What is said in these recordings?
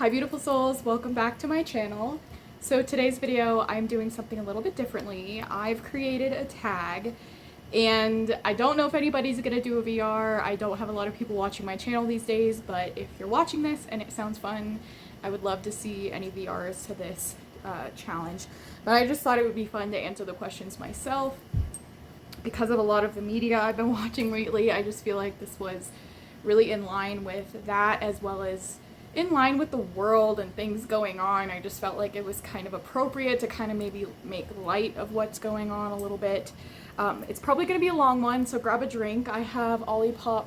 Hi beautiful souls, welcome back to my channel. So today's video I'm doing something a little bit differently. I've created a tag and I don't know if anybody's gonna do a VR. I don't have a lot of people watching my channel these days, but if you're watching this and it sounds fun, I would love to see any VRs to this challenge. But I just thought it would be fun to answer the questions myself. Because of a lot of the media I've been watching lately, I just feel like this was really in line with that, as well as in line with the world and things going on. I just felt like it was kind of appropriate to kind of maybe make light of what's going on a little bit. It's probably going to be a long one, so grab a drink. I have Olipop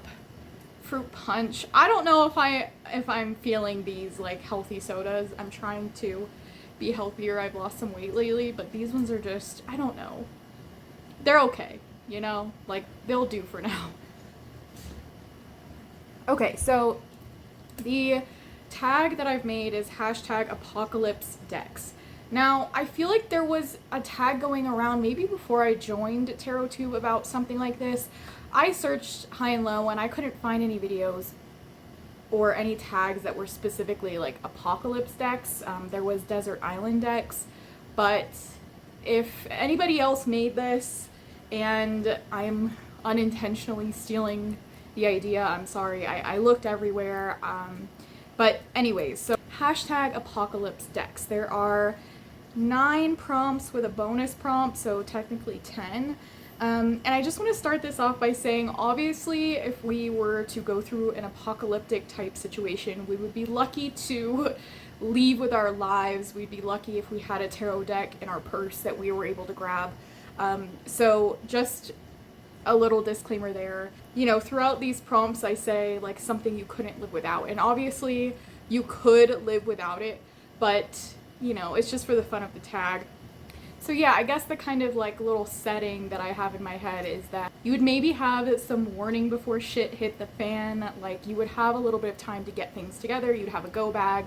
fruit punch. I don't know if I'm feeling these like healthy sodas. I'm trying to be healthier. I've lost some weight lately, but these ones are just, I don't know. They're okay, you know? Like, they'll do for now. Okay, so the tag that I've made is #apocalyptic. Now, I feel like there was a tag going around maybe before I joined TarotTube about something like this. I searched high and low and I couldn't find any videos or any tags that were specifically like apocalypse decks. There was desert island decks, but if anybody else made this and I'm unintentionally stealing the idea, I'm sorry. I looked everywhere. But anyways, so #apocalyptic. There are 9 prompts with a bonus prompt, so technically 10. And I just want to start this off by saying, obviously, if we were to go through an apocalyptic type situation, we would be lucky to leave with our lives. We'd be lucky if we had a tarot deck in our purse that we were able to grab. So just a little disclaimer there. You know, throughout these prompts I say like something you couldn't live without, and obviously you could live without it, but you know, it's just for the fun of the tag. So yeah, I guess the kind of like little setting that I have in my head is that you would maybe have some warning before shit hit the fan. Like, you would have a little bit of time to get things together. You'd have a go bag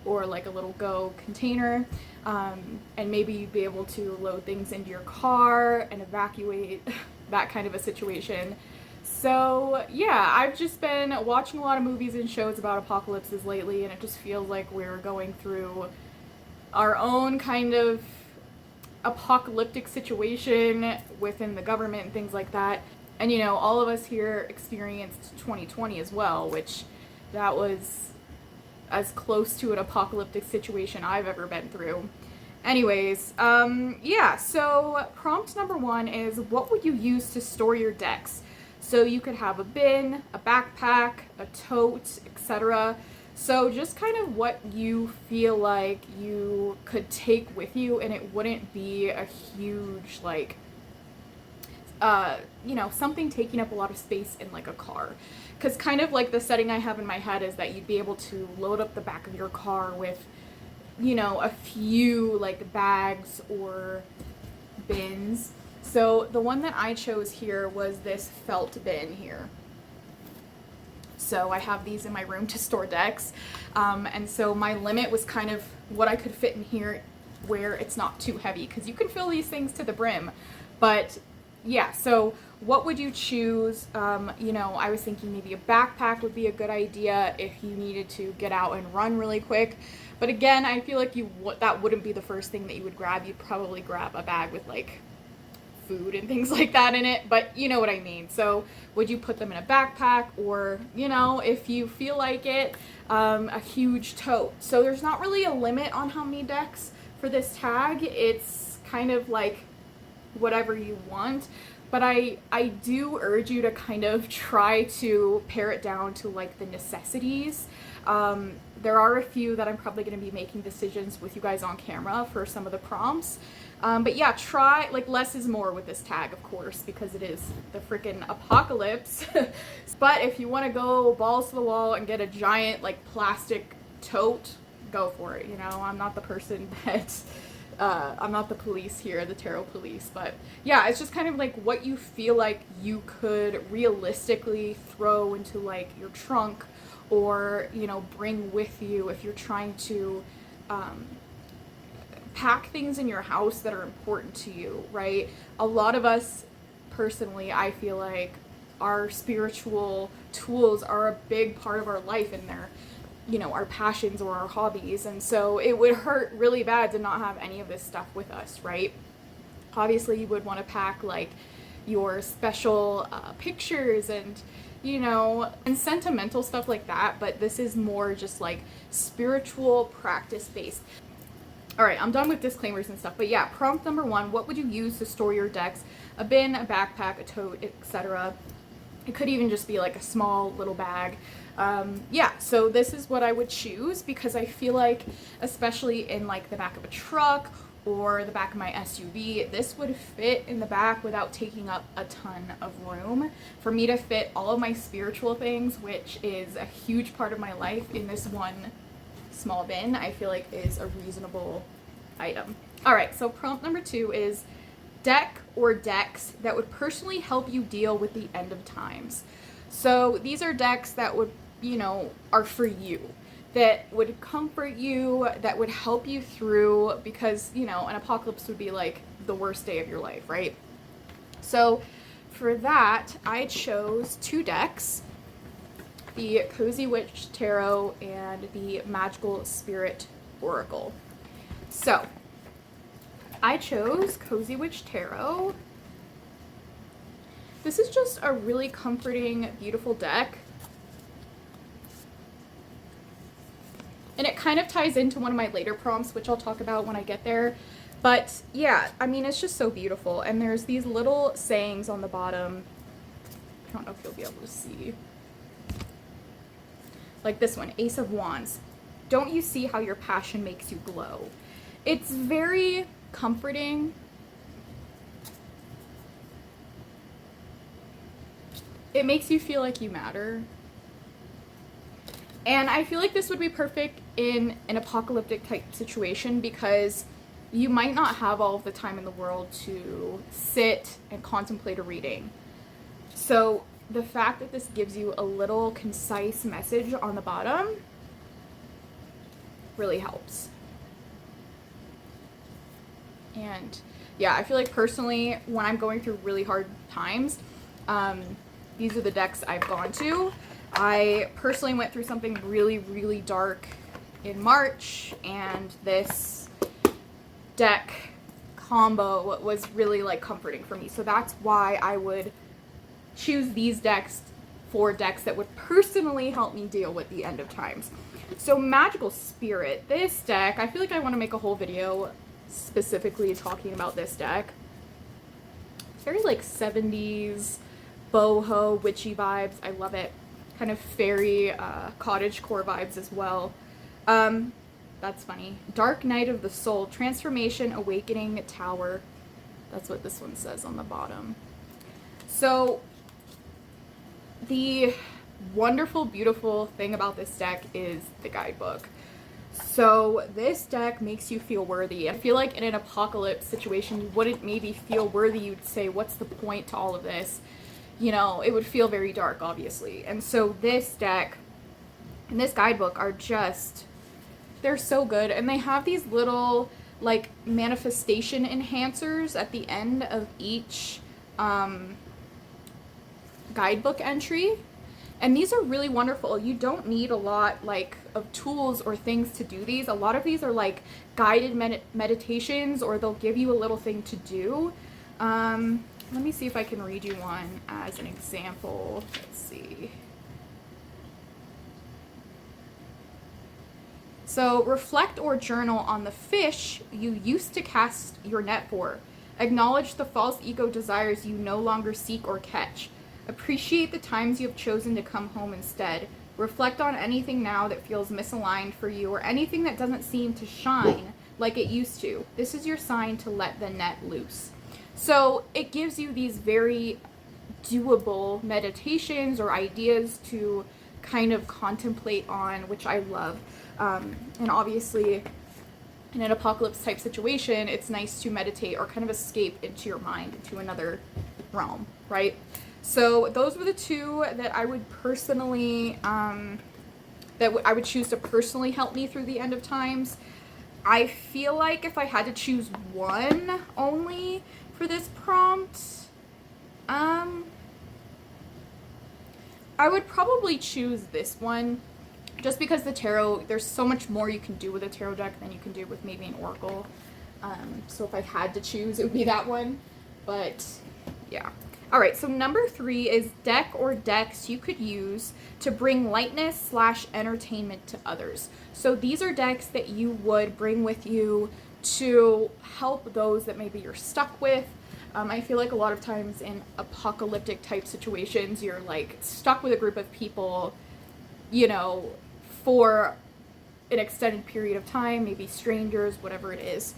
or like a little go container, and maybe you'd be able to load things into your car and evacuate, that kind of a situation. So yeah, I've just been watching a lot of movies and shows about apocalypses lately, and it just feels like we're going through our own kind of apocalyptic situation within the government and things like that. And you know, all of us here experienced 2020 as well, which that was as close to an apocalyptic situation I've ever been through. Anyways, yeah, so prompt number 1 is, what would you use to store your decks? So you could have a bin, a backpack, a tote, etc. So just kind of what you feel like you could take with you, and it wouldn't be a huge, like, you know, something taking up a lot of space in like a car. Because kind of like the setting I have in my head is that you'd be able to load up the back of your car with, you know, a few like bags or bins. So the one that I chose here was this felt bin here. So I have these in my room to store decks. And so my limit was kind of what I could fit in here where it's not too heavy, because you can fill these things to the brim. But yeah, so what would you choose? You know, I was thinking maybe a backpack would be a good idea if you needed to get out and run really quick. But again, I feel like that wouldn't be the first thing that you would grab. You'd probably grab a bag with like food and things like that in it, but you know what I mean. So would you put them in a backpack, or, you know, if you feel like it, a huge tote? So there's not really a limit on how many decks for this tag. It's kind of like whatever you want, but I do urge you to kind of try to pare it down to like the necessities. There are a few that I'm probably going to be making decisions with you guys on camera for some of the prompts. But yeah, try, like, less is more with this tag, of course, because it is the freaking apocalypse. But if you want to go balls to the wall and get a giant like plastic tote, go for it. You know, I'm not the person that I'm not the police here, the tarot police, but yeah, it's just kind of like what you feel like you could realistically throw into like your trunk, or, you know, bring with you if you're trying to pack things in your house that are important to you, right? A lot of us, personally, I feel like our spiritual tools are a big part of our life, and they're you know, our passions or our hobbies. And so it would hurt really bad to not have any of this stuff with us, right? Obviously you would want to pack like your special pictures and, you know, and sentimental stuff like that, but this is more just like spiritual practice based. All right, I'm done with disclaimers and stuff, but yeah, prompt number 1, what would you use to store your decks? A bin, a backpack, a tote, etc. It could even just be like a small little bag. Yeah, so this is what I would choose, because I feel like, especially in like the back of a truck or the back of my SUV, this would fit in the back without taking up a ton of room. For me to fit all of my spiritual things, which is a huge part of my life, in this one small bin, I feel like is a reasonable item. All right, so prompt number 2 is deck or decks that would personally help you deal with the end of times. So these are decks that would, you know, are for you, that would comfort you, that would help you through, because, you know, an apocalypse would be like the worst day of your life, right? So for that, I chose 2 decks, the Cozy Witch Tarot and the Magical Spirit Oracle. So I chose Cozy Witch Tarot. This is just a really comforting, beautiful deck. And it kind of ties into one of my later prompts, which I'll talk about when I get there. But yeah, I mean, it's just so beautiful. And there's these little sayings on the bottom. I don't know if you'll be able to see. Like this one, Ace of Wands. Don't you see how your passion makes you glow? It's very comforting. It makes you feel like you matter. And I feel like this would be perfect in an apocalyptic type situation, because you might not have all of the time in the world to sit and contemplate a reading. So the fact that this gives you a little concise message on the bottom really helps. And yeah, I feel like personally, when I'm going through really hard times, these are the decks I've gone to. I personally went through something really, really dark in March, and this deck combo was really like comforting for me. So that's why I would choose these decks for decks that would personally help me deal with the end of times. So Magical Spirit, this deck, I feel like I want to make a whole video specifically talking about this deck. It's very like 70s boho witchy vibes. I love it. Kind of fairy cottagecore vibes as well. That's funny. Dark Night of the Soul, Transformation, Awakening, Tower. That's what this one says on the bottom. So the wonderful, beautiful thing about this deck is the guidebook. So this deck makes you feel worthy. I feel like in an apocalypse situation, you wouldn't maybe feel worthy. You'd say, what's the point to all of this? You know, it would feel very dark, obviously. And so this deck and this guidebook are just, they're so good. And they have these little like manifestation enhancers at the end of each guidebook entry. And these are really wonderful. You don't need a lot like of tools or things to do these. A lot of these are like guided meditations, or they'll give you a little thing to do. Let me see if I can read you one as an example. Let's see. So, reflect or journal on the fish you used to cast your net for. Acknowledge the false ego desires you no longer seek or catch. Appreciate the times you have chosen to come home instead. Reflect on anything now that feels misaligned for you, or anything that doesn't seem to shine like it used to. This is your sign to let the net loose. So it gives you these very doable meditations or ideas to kind of contemplate on, which I love. And obviously, in an apocalypse type situation, it's nice to meditate or kind of escape into your mind, into another realm, right? So those were the 2 that I would personally, I would choose to personally help me through the end of times. I feel like if I had to choose one only for this prompt, I would probably choose this one. just because the tarot, there's so much more you can do with a tarot deck than you can do with maybe an oracle. So if I had to choose, it would be that one. But yeah. All right, so number 3 is deck or decks you could use to bring lightness / entertainment to others. So these are decks that you would bring with you to help those that maybe you're stuck with. I feel like a lot of times in apocalyptic type situations, you're like stuck with a group of people, you know, for an extended period of time, maybe strangers, whatever it is.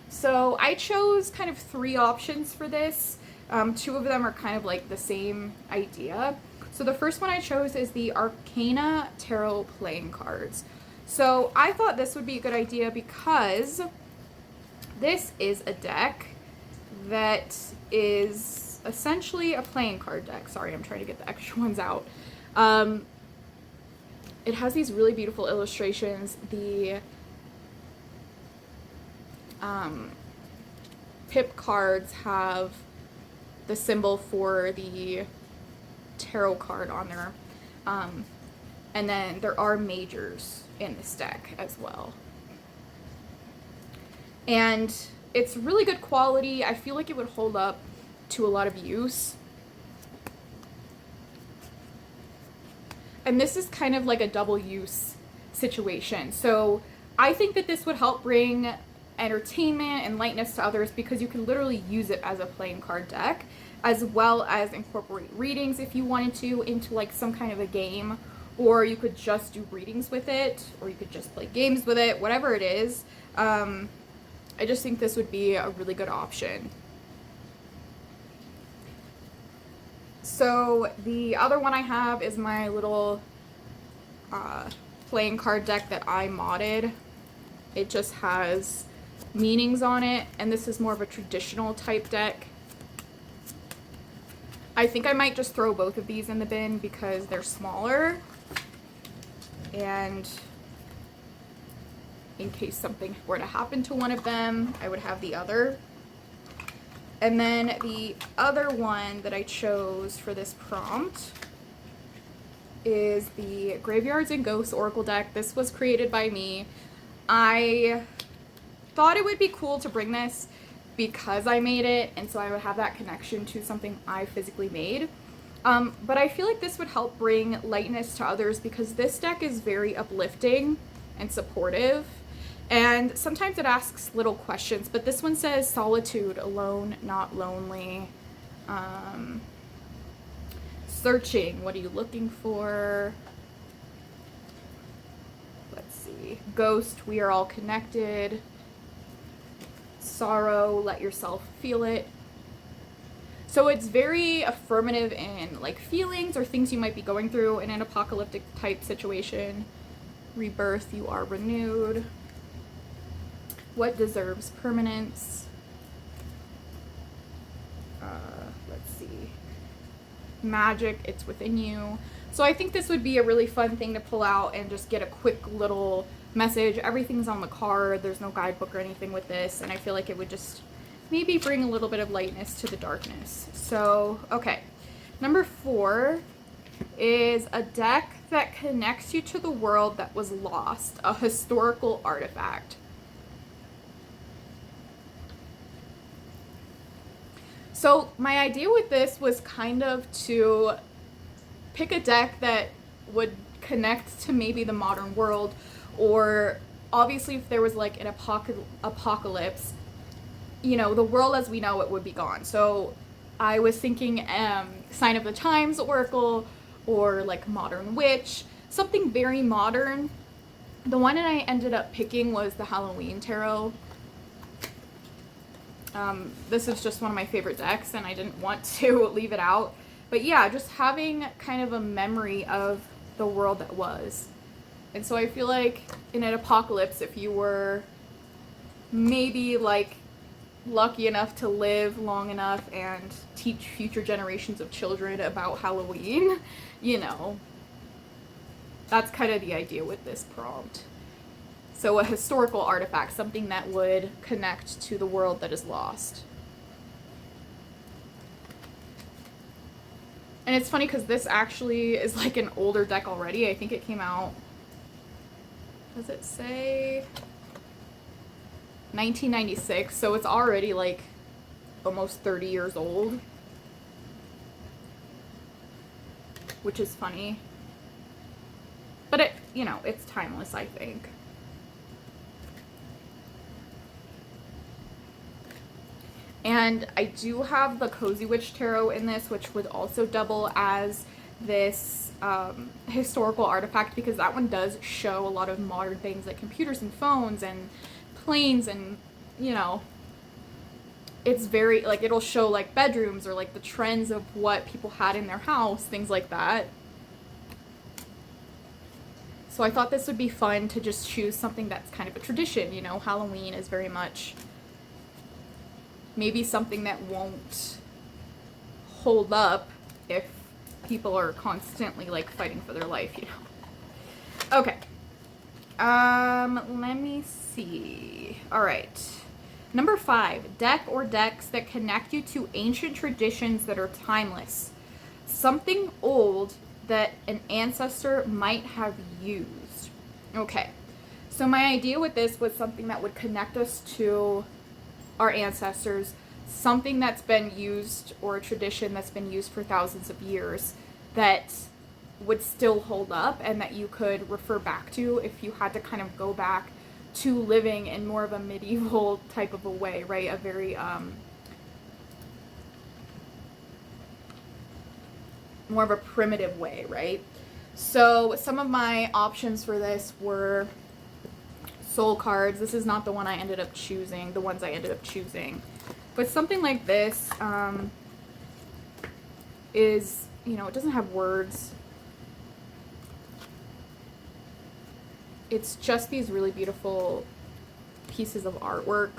So I chose kind of 3 options for this. 2 of them are kind of like the same idea. So the first one I chose is the Arcana Tarot playing cards. So I thought this would be a good idea because this is a deck that is essentially a playing card deck. Sorry, I'm trying to get the extra ones out. It has these really beautiful illustrations. The pip cards have the symbol for the tarot card on there. And then there are majors in this deck as well. And it's really good quality. I feel like it would hold up to a lot of use. And this is kind of like a double use situation. So I think that this would help bring entertainment and lightness to others because you can literally use it as a playing card deck, as well as incorporate readings if you wanted to into like some kind of a game, or you could just do readings with it, or you could just play games with it, whatever it is. I just think this would be a really good option. So the other one I have is my little playing card deck that I modded. It just has meanings on it, and this is more of a traditional type deck. I think I might just throw both of these in the bin because they're smaller, and in case something were to happen to one of them, I would have the other. And then the other one that I chose for this prompt is the Graveyards and Ghosts Oracle deck. This was created by me. I thought it would be cool to bring this because I made it, and so I would have that connection to something I physically made. But I feel like this would help bring lightness to others because this deck is very uplifting and supportive. And sometimes it asks little questions, but this one says solitude, alone, not lonely. Searching, what are you looking for? Let's see. Ghost, we are all connected. Sorrow, let yourself feel it. So it's very affirmative in like feelings or things you might be going through in an apocalyptic type situation. Rebirth, you are renewed. What deserves permanence? Let's see. Magic, it's within you. So I think this would be a really fun thing to pull out and just get a quick little message. Everything's on the card. There's no guidebook or anything with this, and I feel like it would just maybe bring a little bit of lightness to the darkness. So, okay. Number 4 is a deck that connects you to the world that was lost, a historical artifact. So my idea with this was kind of to pick a deck that would connect to maybe the modern world, or obviously if there was like an apocalypse, you know, the world as we know it would be gone. So I was thinking Sign of the Times Oracle, or like Modern Witch, something very modern. The one that I ended up picking was the Halloween Tarot. This is just one of my favorite decks, and I didn't want to leave it out. But yeah, just having kind of a memory of the world that was. And so I feel like in an apocalypse, if you were maybe like lucky enough to live long enough and teach future generations of children about Halloween, you know, that's kind of the idea with this prompt. So a historical artifact, something that would connect to the world that is lost. And it's funny because this actually is like an older deck already. I think it came out does it say 1996? So it's already like almost 30 years old, which is funny. But it, you know, it's timeless, I think. And I do have the Cozy Witch Tarot in this, which would also double as this historical artifact, because that one does show a lot of modern things like computers and phones and planes, and, you know, it's very, like, it'll show like bedrooms or like the trends of what people had in their house, things like that. So I thought this would be fun to just choose something that's kind of a tradition, you know. Halloween is very much maybe something that won't hold up if people are constantly like fighting for their life, you know. Okay. Let me see. All right. Number 5, deck or decks that connect you to ancient traditions that are timeless. Something old that an ancestor might have used. Okay. So my idea with this was something that would connect us to our ancestors, something that's been used, or a tradition that's been used for thousands of years that would still hold up and that you could refer back to if you had to kind of go back to living in more of a medieval type of a way, right? A very more of a primitive way, right? So some of my options for this were soul cards. This is not the one I ended up choosing, the ones I ended up choosing. But something like this is, you know, it doesn't have words. It's just these really beautiful pieces of artwork.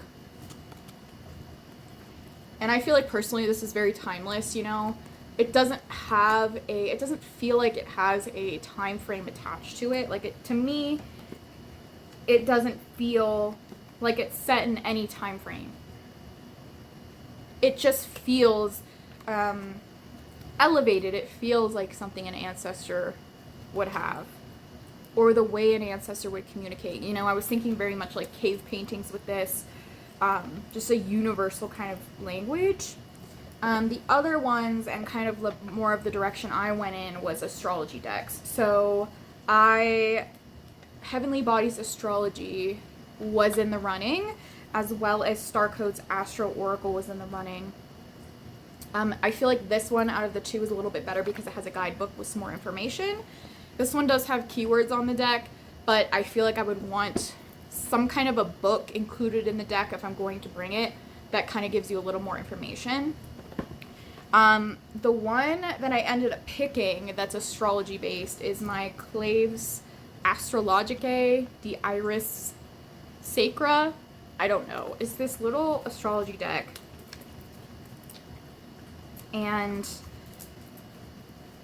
And I feel like personally this is very timeless, you know. It doesn't feel like it has a time frame attached to it. Like, it, to me, it doesn't feel like it's set in any time frame. It just feels elevated. It feels like something an ancestor would have, or the way an ancestor would communicate. You know, I was thinking very much like cave paintings with this, just a universal kind of language. The other ones, and kind of more of the direction I went in, was astrology decks. So Heavenly Bodies Astrology was in the running, as well as Starcode's Astro Oracle was in the running. I feel like this one out of the two is a little bit better because it has a guidebook with some more information. This one does have keywords on the deck, but I feel like I would want some kind of a book included in the deck if I'm going to bring it that kind of gives you a little more information. The one that I ended up picking that's astrology based is my Claves Astrologicae de Iris Sacra. I don't know. It's this little astrology deck. And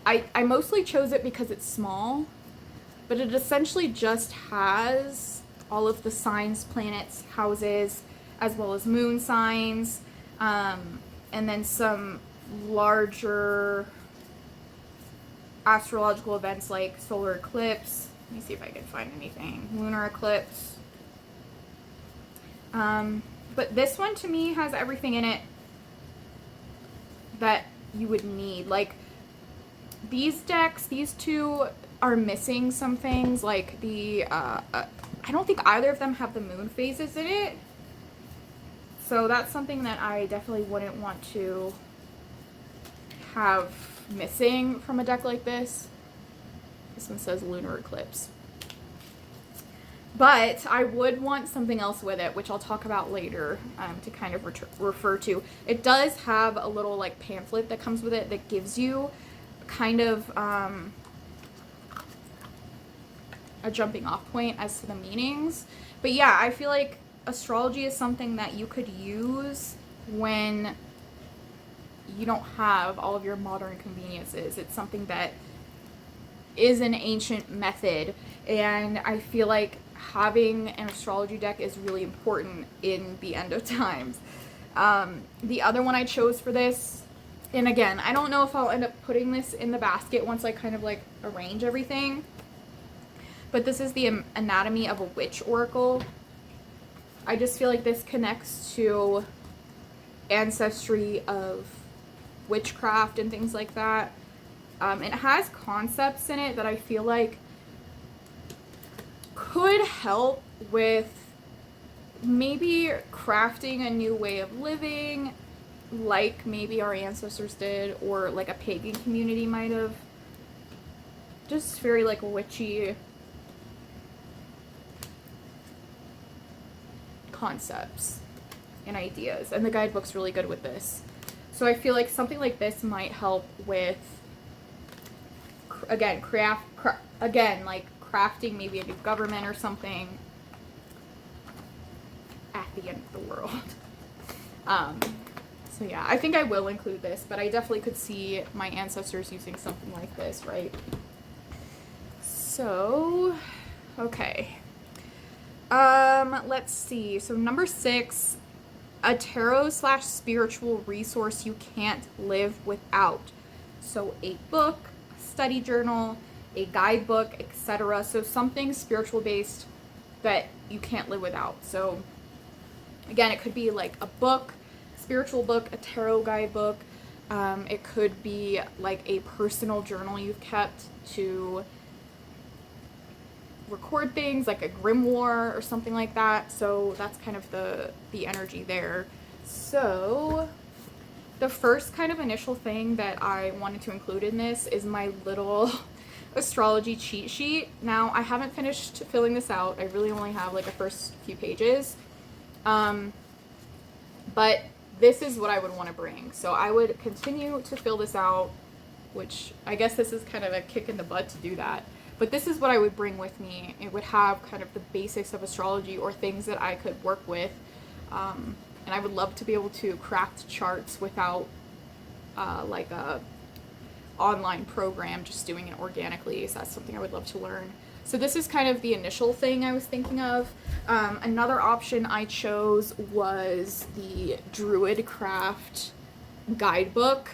I mostly chose it because it's small, but it essentially just has all of the signs, planets, houses, as well as moon signs, and then some larger astrological events like solar eclipse. Let me see if I can find anything. Lunar eclipse. But this one to me has everything in it that you would need. Like, these decks, these two are missing some things, like the I don't think either of them have the moon phases in it, so that's something that I definitely wouldn't want to have missing from a deck like this. This one says lunar eclipse, but I would want something else with it, which I'll talk about later, to kind of refer to. It does have a little like pamphlet that comes with it that gives you kind of a jumping off point as to the meanings. But yeah, I feel like astrology is something that you could use when you don't have all of your modern conveniences. It's something that is an ancient method, and I feel like having an astrology deck is really important in the end of times. The other one I chose for this, and again, I don't know if I'll end up putting this in the basket once I kind of like arrange everything, but this is the anatomy of a witch oracle. I just feel like this connects to ancestry of witchcraft and things like that. It has concepts in it that I feel like could help with maybe crafting a new way of living, like maybe our ancestors did, or like a pagan community might have. Just very like witchy concepts and ideas, and the guidebook's really good with this. So I feel like something like this might help with, again, like crafting maybe a new government or something at the end of the world. So yeah, I think I will include this, but I definitely could see my ancestors using something like this, right? So, okay. Let's see. So number 6, a tarot/spiritual resource you can't live without. So a book, study journal, a guidebook, etc. So something spiritual based that you can't live without. So again, it could be like a book, spiritual book, a tarot guidebook. It could be like a personal journal you've kept to record things, like a grimoire or something like that. So that's kind of the energy there. So the first kind of initial thing that I wanted to include in this is my little astrology cheat sheet. Now I haven't finished filling this out. I really only have like the first few pages. But this is what I would want to bring. So I would continue to fill this out, which I guess this is kind of a kick in the butt to do that. But this is what I would bring with me. It would have kind of the basics of astrology or things that I could work with. And I would love to be able to craft charts without like a online program, just doing it organically. So that's something I would love to learn. So this is kind of the initial thing I was thinking of. Another option I chose was the Druid Craft guidebook.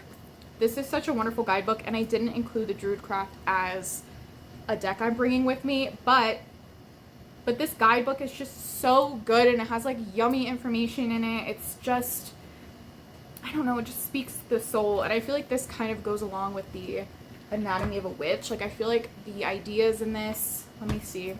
This is such a wonderful guidebook, and I didn't include the Druid Craft as a deck I'm bringing with me, but this guidebook is just so good, and it has like yummy information in it. It's just, I don't know, it just speaks to the soul, and I feel like this kind of goes along with the anatomy of a witch. Like I feel like the ideas in this, let me see,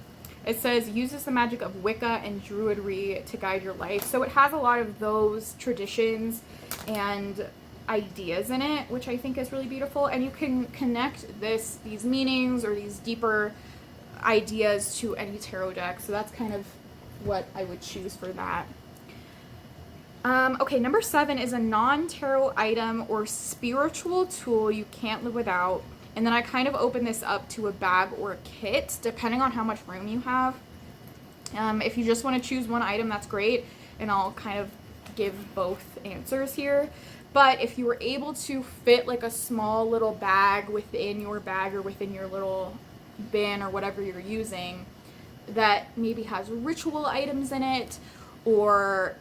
it says uses the magic of Wicca and Druidry to guide your life. So it has a lot of those traditions and ideas in it, which I think is really beautiful, and you can connect these meanings or these deeper ideas to any tarot deck. So that's kind of what I would choose for that. Okay, number 7 is a non-tarot item or spiritual tool you can't live without. And then I kind of open this up to a bag or a kit, depending on how much room you have. If you just want to choose one item, that's great, and I'll kind of give both answers here. But if you were able to fit like a small little bag within your bag or within your little bin or whatever you're using that maybe has ritual items in it or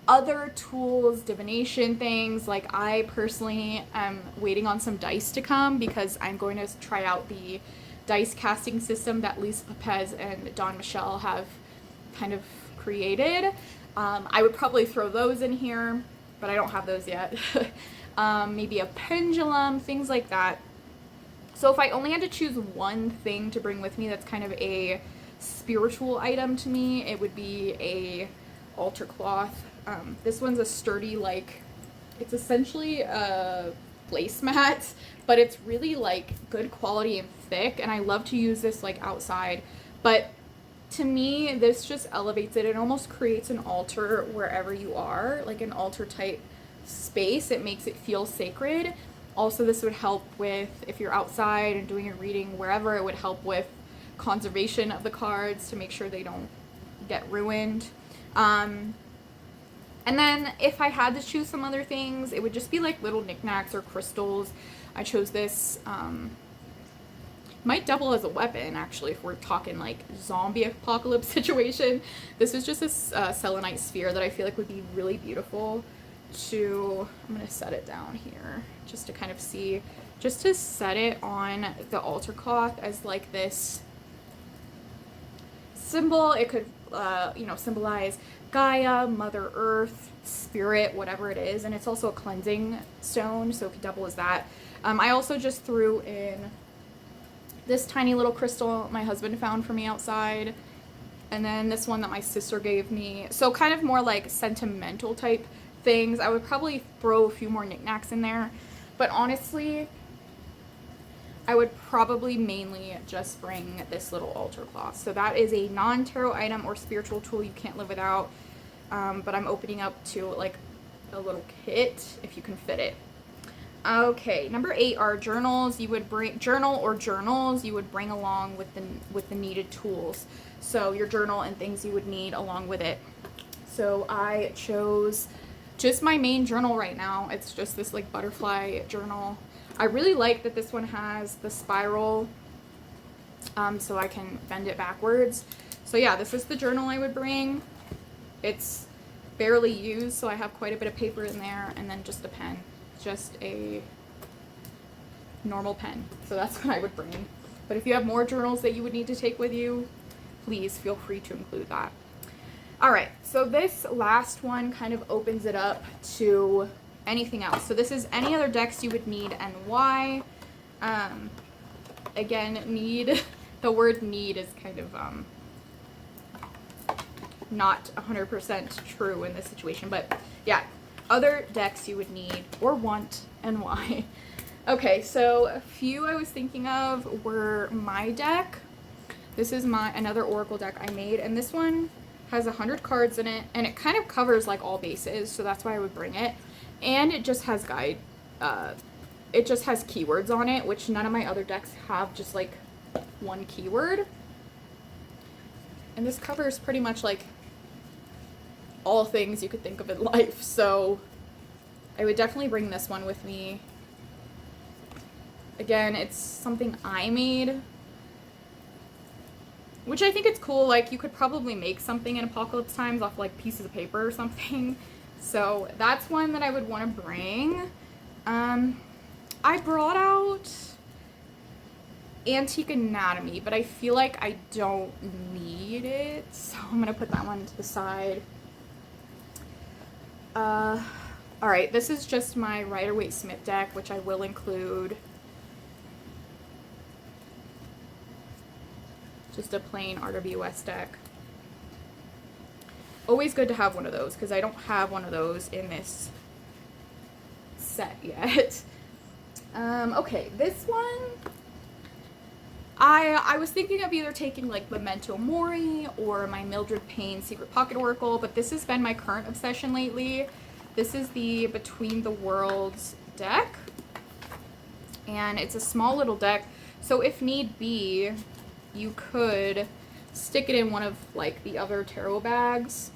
other tools, divination things, like I personally am waiting on some dice to come because I'm going to try out the dice casting system that Lisa Pepez and Dawn Michelle have kind of created. I would probably throw those in here, but I don't have those yet. Maybe a pendulum, things like that. So if I only had to choose one thing to bring with me that's kind of a spiritual item to me, it would be a altar cloth. This one's a sturdy, like, it's essentially a placemat, but it's really like good quality and thick, and I love to use this like outside. But to me, this just elevates it. It almost creates an altar wherever you are, like an altar type space. It makes it feel sacred. Also, this would help with, if you're outside and doing a reading wherever, it would help with conservation of the cards to make sure they don't get ruined. And then if I had to choose some other things, it would just be like little knickknacks or crystals. I chose this, might double as a weapon actually if we're talking like zombie apocalypse situation. This is just a selenite sphere that I feel like would be really beautiful to, I'm going to set it down here just to kind of see, just to set it on the altar cloth as like this symbol. It could, symbolize Gaia, Mother Earth, Spirit, whatever it is. And it's also a cleansing stone, so it could double as that. I also just threw in this tiny little crystal my husband found for me outside. And then this one that my sister gave me. So kind of more like sentimental type things. I would probably throw a few more knickknacks in there. But honestly, I would probably mainly just bring this little altar cloth. So that is a non-tarot item or spiritual tool you can't live without. But I'm opening up to like a little kit if you can fit it. Okay, number 8 are journals. You would bring journals you would bring along with the needed tools. So your journal and things you would need along with it. So I chose just my main journal right now. It's just this like butterfly journal. I really like that this one has the spiral, so I can bend it backwards. So yeah, this is the journal I would bring. It's barely used, so I have quite a bit of paper in there, and then just a pen, just a normal pen. So that's what I would bring. But if you have more journals that you would need to take with you, please feel free to include that. All right, so this last one kind of opens it up to anything else. So this is any other decks you would need and why. Again, need, the word need is kind of not 100% true in this situation, but yeah, other decks you would need or want and why. Okay, so a few I was thinking of were my deck. This is another Oracle deck I made, and this one has 100 cards in it, and it kind of covers like all bases, so that's why I would bring it. And it just has it just has keywords on it, which none of my other decks have just like one keyword. And this covers pretty much like all things you could think of in life, so I would definitely bring this one with me. Again, it's something I made, which I think it's cool. Like, you could probably make something in apocalypse times off like pieces of paper or something. So that's one that I would want to bring. I brought out Antique Anatomy, but I feel like I don't need it, so I'm gonna put that one to the side. Alright, this is just my Rider-Waite-Smith deck, which I will include. Just a plain RWS deck. Always good to have one of those, because I don't have one of those in this set yet. Okay, this one, I was thinking of either taking like Memento Mori or my Mildred Payne Secret Pocket Oracle, but this has been my current obsession lately. This is the Between the Worlds deck, and it's a small little deck, so if need be, you could stick it in one of like the other tarot bags.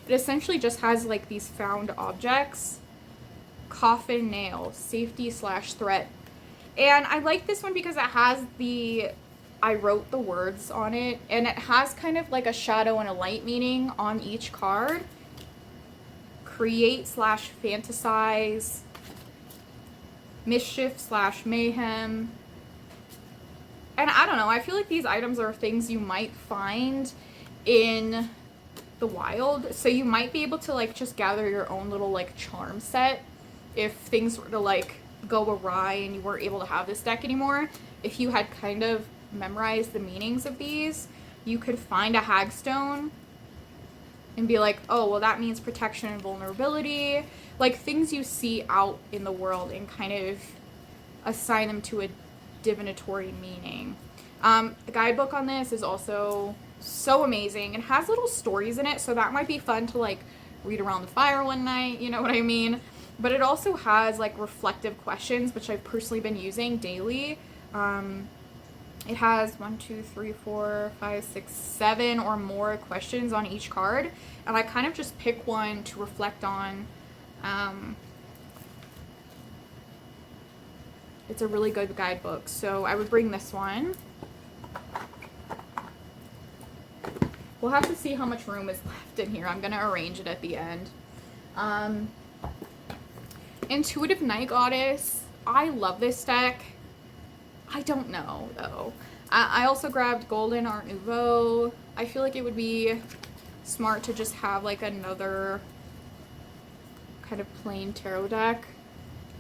It essentially just has like these found objects, coffin, nail, safety / threat. And I like this one because it has I wrote the words on it, and it has kind of like a shadow and a light meaning on each card. Create / fantasize, mischief / mayhem. And I don't know, I feel like these items are things you might find in the wild, so you might be able to like just gather your own little like charm set if things were to like go awry and you weren't able to have this deck anymore. If you had kind of memorized the meanings of these, you could find a hagstone and be like, oh, well, that means protection and vulnerability, like things you see out in the world, and kind of assign them to a divinatory meaning. The guidebook on this is also so amazing. It has little stories in it, so that might be fun to like read around the fire one night, you know what I mean? But it also has like reflective questions, which I've personally been using daily. It has 1, 2, 3, 4, 5, 6, 7 or more questions on each card, and I kind of just pick one to reflect on. It's a really good guidebook, so I would bring this one. We'll have to see how much room is left in here. I'm going to arrange it at the end. Intuitive Night Goddess. I love this deck. I don't know, though. I also grabbed Golden Art Nouveau. I feel like it would be smart to just have like another kind of plain tarot deck.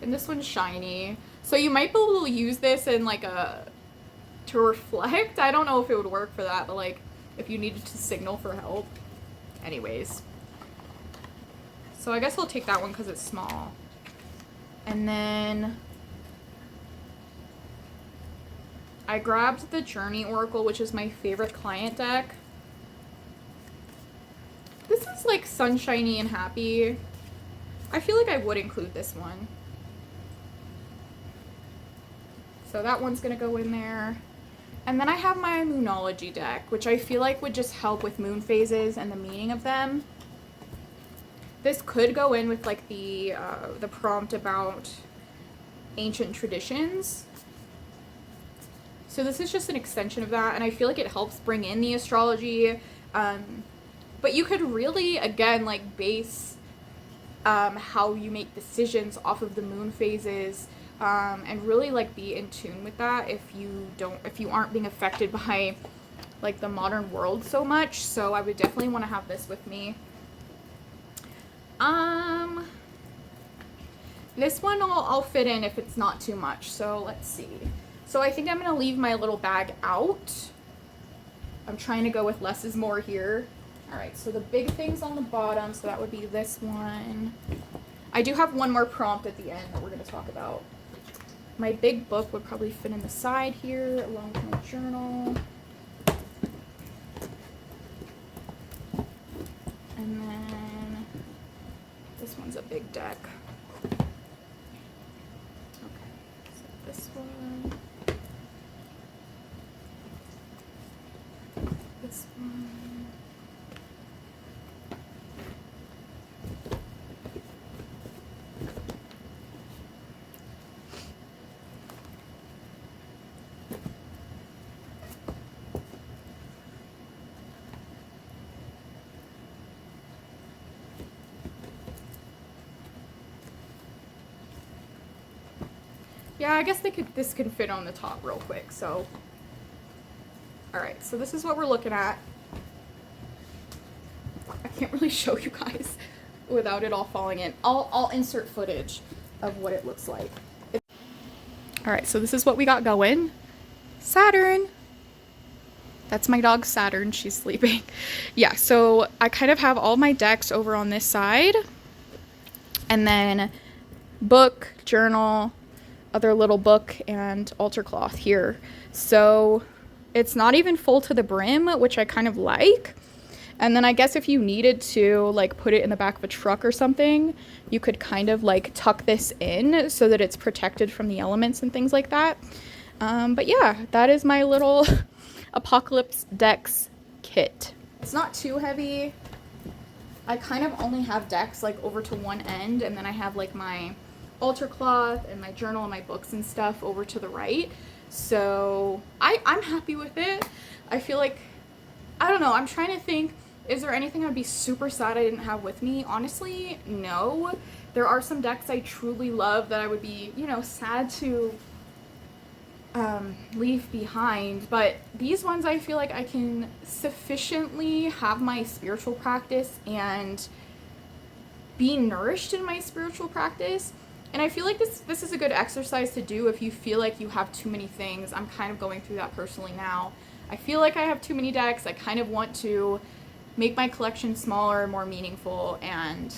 And this one's shiny. So you might be able to use this in like to reflect. I don't know if it would work for that, but like if you needed to signal for help. Anyways. So I guess I'll take that one because it's small. And then I grabbed the Journey Oracle, which is my favorite client deck. This is like sunshiny and happy. I feel like I would include this one. So that one's gonna go in there. And then I have my Moonology deck, which I feel like would just help with moon phases and the meaning of them. This could go in with like the prompt about ancient traditions. So this is just an extension of that, and I feel like it helps bring in the astrology. But you could really, again, like base how you make decisions off of the moon phases, and really like be in tune with that if you aren't being affected by like the modern world so much. So I would definitely want to have this with me. This one I'll fit in if it's not too much. So let's see. So I think I'm gonna leave my little bag out. I'm trying to go with less is more here. All right, so the big things on the bottom, so that would be this one. I do have one more prompt at the end that we're gonna talk about. My big book would probably fit in the side here along with my journal. And then this one's a big deck. Okay, so this one. This one. Yeah, I guess this could fit on the top real quick, so. All right, so this is what we're looking at. I can't really show you guys without it all falling in. I'll insert footage of what it looks like. All right, so this is what we got going. Saturn. That's my dog Saturn, she's sleeping. Yeah, so I kind of have all my decks over on this side. And then book, journal, other little book, and altar cloth here. So it's not even full to the brim, which I kind of like. And then I guess if you needed to like put it in the back of a truck or something, you could kind of like tuck this in so that it's protected from the elements and things like that. But yeah, that is my little Apocalypse decks kit. It's not too heavy. I kind of only have decks like over to one end, and then I have like my altar cloth and my journal and my books and stuff over to the right. So I'm happy with it. I feel like, I don't know, I'm trying to think, is there anything I'd be super sad I didn't have with me? Honestly, no. There are some decks I truly love that I would be, you know, sad to leave behind, but these ones I feel like I can sufficiently have my spiritual practice and be nourished in my spiritual practice. And I feel like this is a good exercise to do if you feel like you have too many things. I'm kind of going through that personally now. I feel like I have too many decks. I kind of want to make my collection smaller and more meaningful. And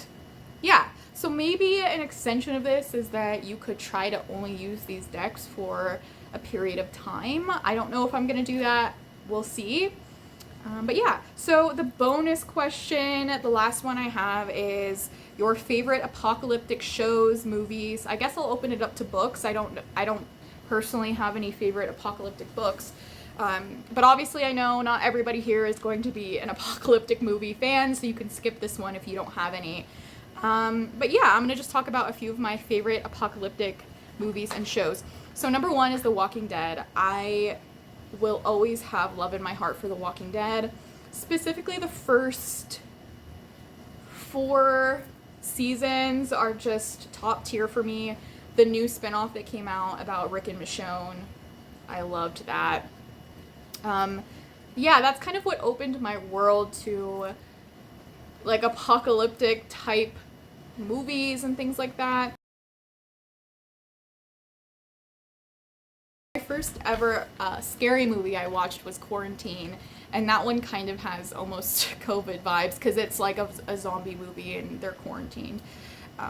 yeah, so maybe an extension of this is that you could try to only use these decks for a period of time. I don't know if I'm going to do that. We'll see. But yeah, so the bonus question, the last one I have is your favorite apocalyptic shows, movies. I guess I'll open it up to books. I don't personally have any favorite apocalyptic books. But obviously I know not everybody here is going to be an apocalyptic movie fan, so you can skip this one if you don't have any. But yeah, I'm gonna just talk about a few of my favorite apocalyptic movies and shows. So number one is The Walking Dead. I will always have love in my heart for The Walking Dead. Specifically, the first 4 seasons are just top tier for me. The new spinoff that came out about Rick and Michonne, I loved that. Yeah, that's kind of what opened my world to like apocalyptic type movies and things like that. My first ever scary movie I watched was Quarantine, and that one kind of has almost COVID vibes because it's like a zombie movie and they're quarantined.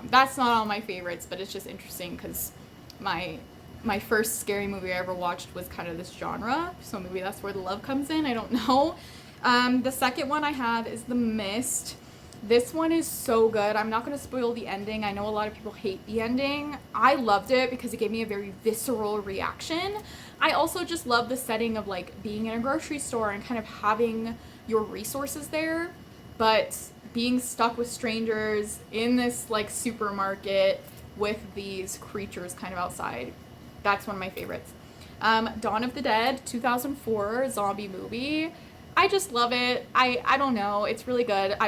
That's not all my favorites, but it's just interesting because my my first scary movie I ever watched was kind of this genre, so maybe that's where the love comes in. I don't know. The second one I have is The Mist. This one is so good. I'm not going to spoil the ending. I know a lot of people hate the ending. I loved it because it gave me a very visceral reaction. I also just love the setting of like being in a grocery store and kind of having your resources there, but being stuck with strangers in this like supermarket with these creatures kind of outside. That's one of my favorites. Dawn of the Dead, 2004 zombie movie. I just love it. I don't know. It's really good. My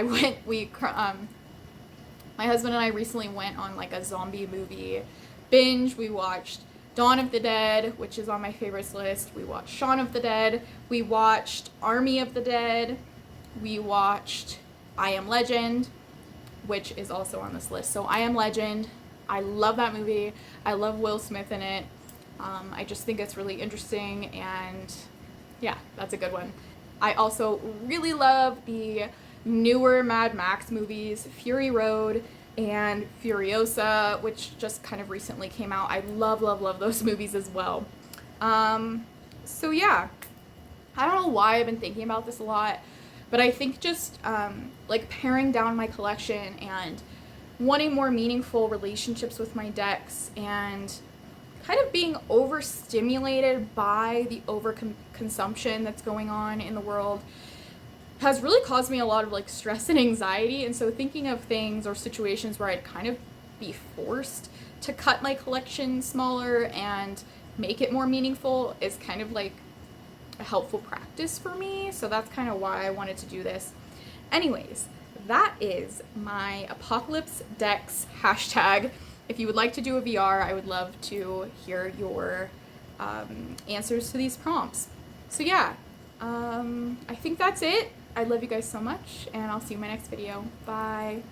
husband and I recently went on like a zombie movie binge. We watched Dawn of the Dead, which is on my favorites list. We watched Shaun of the Dead. We watched Army of the Dead. We watched I Am Legend, which is also on this list. So I Am Legend. I love that movie. I love Will Smith in it. I just think it's really interesting, and yeah, that's a good one. I also really love the newer Mad Max movies, Fury Road and Furiosa, which just kind of recently came out. I love, love, love those movies as well. So yeah, I don't know why I've been thinking about this a lot, but I think just like paring down my collection and wanting more meaningful relationships with my decks and kind of being overstimulated by the overconsumption that's going on in the world has really caused me a lot of like stress and anxiety. And so thinking of things or situations where I'd kind of be forced to cut my collection smaller and make it more meaningful is kind of like a helpful practice for me. So that's kind of why I wanted to do this. Anyways, that is my Apocalypse Decks hashtag. If you would like to do a VR, I would love to hear your answers to these prompts. So yeah, I think that's it. I love you guys so much, and I'll see you in my next video. Bye.